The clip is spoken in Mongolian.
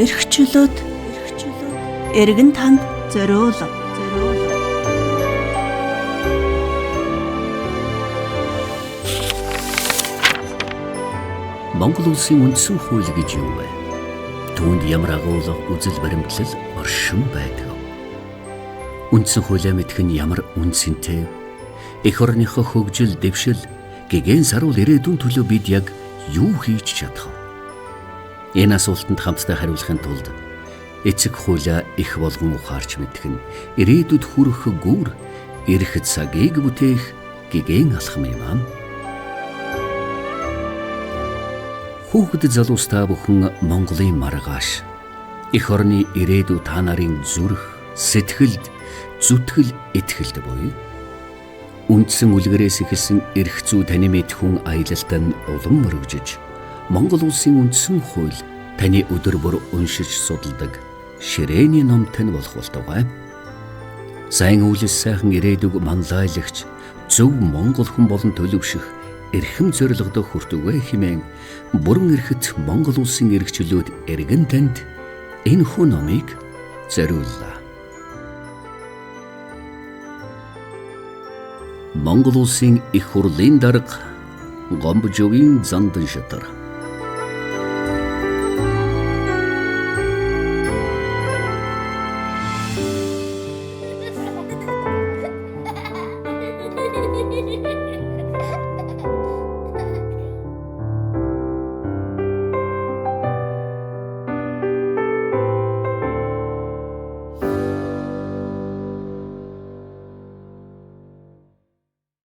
эрхчлөөд эргэн танд зориулав. Монгол улсын үндсэн хууль гэж юу вэ? Түүнд ямар агуулга үзэл баримтлал оршин байдаг. Үндсэн хуулиа мэдэх нь ямар үнцэнтэй. Эх орныхоо хөгжил, дэвшил, гэгэн саруул ирээдүйн төлөө бид яг юу хийж чадах вэ? Энэ асуултанд хамтдаа хариулахын тулд эцэг хуулиа их болгон ухаарч мэдэх нь ирээдүйд хүрэх гүр, ирэх цагийг бүтээх гэгэн алхам юм аа. Хүүхэд залуустаа бүхэн Монголын маргааш. Эх орны ирээдүй та нарын зүрх, сэтгэлд, зүтгэл, итгэлд буй. Үндсэн үлгэрээс ихэлсэн эрх зүй таны мэд хүн аялалтай нь улам мөрөгжиж, Монгол улсын үндсэн хууль таны өдөр бүр уншиж судалдаг ширээний ном тань болох болтугай. Сайн үйлс сайхан ирээдүг манлайлагч зөв Монгол хүн болон төлөвшөх эрхэм зорилгодоо хүртүгэ хэмээн бүрэн эрхэт Монгол улсын эрхчлөөд эргэн танд энэ хүн номыг зориуллаа. Монгол улсын их хурлын дарга Гомбожовын Зандан шатар.